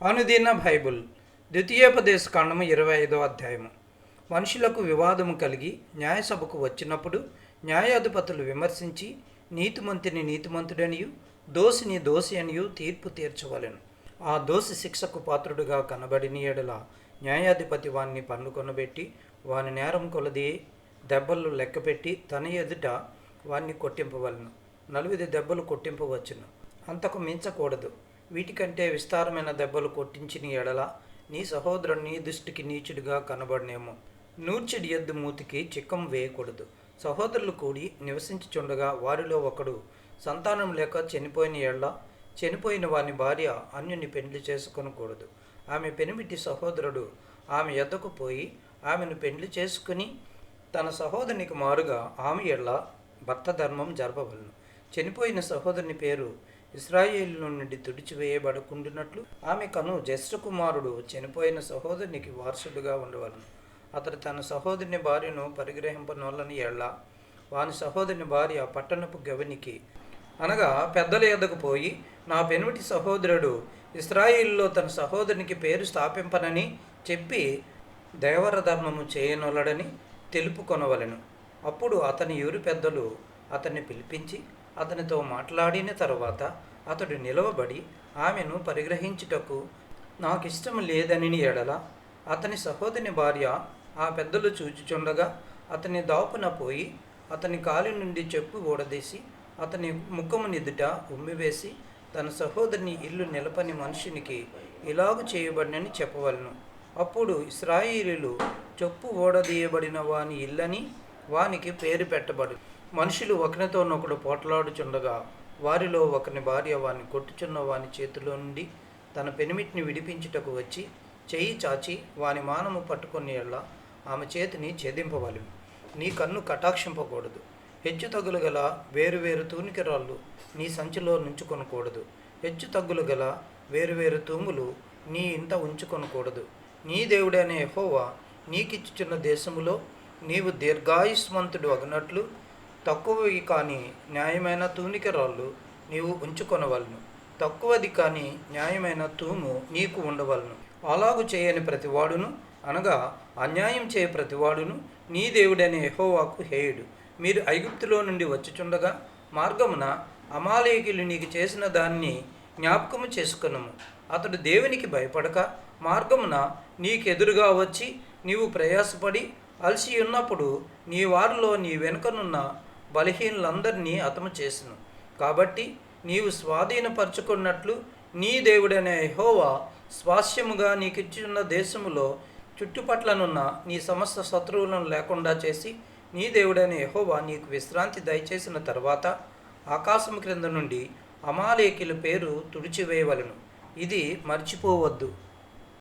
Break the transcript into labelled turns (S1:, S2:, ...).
S1: అనుదిన బైబుల్ ద్వితీయోపదేశ కాండము 25వ అధ్యాయము. మనుషులకు వివాదము కలిగి న్యాయసభకు వచ్చినప్పుడు న్యాయాధిపతులు విమర్శించి నీతిమంతుని నీతిమంతుడనియు దోషిని దోషి అనియు తీర్పు తీర్చవలెను. ఆ దోషి శిక్షకు పాత్రుడుగా కనబడిన ఎడల న్యాయాధిపతి వాణ్ణి పన్నుకొనబెట్టి వాని నేరం కొలది దెబ్బలు లెక్కపెట్టి తన ఎదుట వాణ్ణి కొట్టింపవలను. 40 దెబ్బలు కొట్టింపవచ్చును, అంతకు మించకూడదు. వీటికంటే విస్తారమైన దెబ్బలు కొట్టించిన ఎడల నీ సహోదరుని దృష్టికి నీచుడిగా కనబడనేమో. నూర్చిడి ఎద్దు మూతికి చిక్కం వేయకూడదు. సహోదరులు కూడి నివసించుచుండగా వారిలో ఒకడు సంతానం లేక చనిపోయిన ఎడల చనిపోయిన వాని భార్య అన్యుని పెండ్లి చేసుకొనకూడదు. ఆమె పెనిమిటి సహోదరుడు ఆమె ఎద్దకు పోయి ఆమెను పెండ్లి చేసుకుని తన సహోదరునికి మారుగా ఆమె ఎడల భర్త ధర్మం జరపవలను. చనిపోయిన సహోదరుని పేరు ఇశ్రాయేలు నుండి తుడిచివేయబడకుండునట్లు ఆమె కను జ్యేష్ఠ కుమారుడు చనిపోయిన సహోదరునికి వారసుడుగా ఉండవలను. అతడు తన సహోదరుని భార్యను పరిగ్రహింపనొల్లని ఎడల వాని సహోదరుని భార్య పట్టణపు గవనికి అనగా పెద్దల యొద్దకు పోయి, నా పెనుమిటి సహోదరుడు ఇశ్రాయేలులో తన సహోదరునికి పేరు స్థాపింపనని చెప్పి దేవర ధర్మము చేయనొల్లడని తెలుపుకొనవలెను. అప్పుడు అతని ఊరి పెద్దలు అతన్ని పిలిపించి అతనితో మాట్లాడిన తరువాత అతడు నిలవబడి ఆమెను పరిగ్రహించుటకు నాకిష్టం లేదని ఎడల అతని సహోదరుని భార్య ఆ పెద్దలు చూచుచుండగా అతని దాపున పోయి అతని కాలి నుండి చెప్పు ఊడదీసి అతని ముఖము నిదుట ఉమ్మివేసి తన సహోదరుని ఇల్లు నిలపని మనుషునికి ఇలాగు చేయబడినని చెప్పవలను. అప్పుడు ఇశ్రాయేలీయులు చెప్పు ఓడదీయబడిన వాని ఇల్లని వానికి పేరు పెట్టబడు. మనుషులు ఒకరితోనొకడు పోట్లాడుచుండగా వారిలో ఒకని భార్య వాని కొట్టుచున్న వాని చేతిలో నుండి తన పెనిమిటిని విడిపించుటకు వచ్చి చెయ్యి చాచి వాని మానము పట్టుకుని ఎడల ఆమె చేతిని ఛేదింపవలెను. నీ కన్ను కటాక్షింపకూడదు. హెచ్చు తగ్గులు గల వేరువేరు తూనికరాళ్ళు నీ సంచిలో నుంచుకొనకూడదు. హెచ్చు తగ్గులు గల వేరువేరు తూములు నీ ఇంట ఉంచుకొనకూడదు. నీ దేవుడైన యెహోవా నీకిచ్చుచున్న దేశములో నీవు దీర్ఘాయుష్మంతుడు అగునట్లు తక్కువవి కాని న్యాయమైన తూనికరాళ్ళు నీవు ఉంచుకొనవలను. తక్కువది కాని న్యాయమైన తూము నీకు ఉండవలను. అలాగు చేయని ప్రతివాడును అనగా అన్యాయం చేయ ప్రతివాడును నీ దేవుడైన యెహోవాకు హేయుడు. మీరు ఐగుప్తులో నుండి వచ్చుచుండగా మార్గమున అమాలేకీయులు నీకు చేసిన దాన్ని జ్ఞాపకము చేసుకున్నాము. అతడు దేవునికి భయపడక మార్గమున నీకెదురుగా వచ్చి నీవు ప్రయాసపడి అలసి ఉన్నప్పుడు నీ వారిలో నీ వెనుకనున్న బలహీనులందరినీ హతము చేసిను. కాబట్టి నీవు స్వాధీనపరచుకున్నట్లు నీ దేవుడైన యెహోవా స్వాస్యముగా నీకిచ్చున్న దేశములో చుట్టుపట్లనున్న నీ సమస్త శత్రువులను లేకుండా చేసి నీ దేవుడైన యెహోవా నీకు విశ్రాంతి దయచేసిన తర్వాత ఆకాశము క్రింద నుండి అమాలేకీయుల పేరు తుడిచివేయవలెను. ఇది మర్చిపోవద్దు.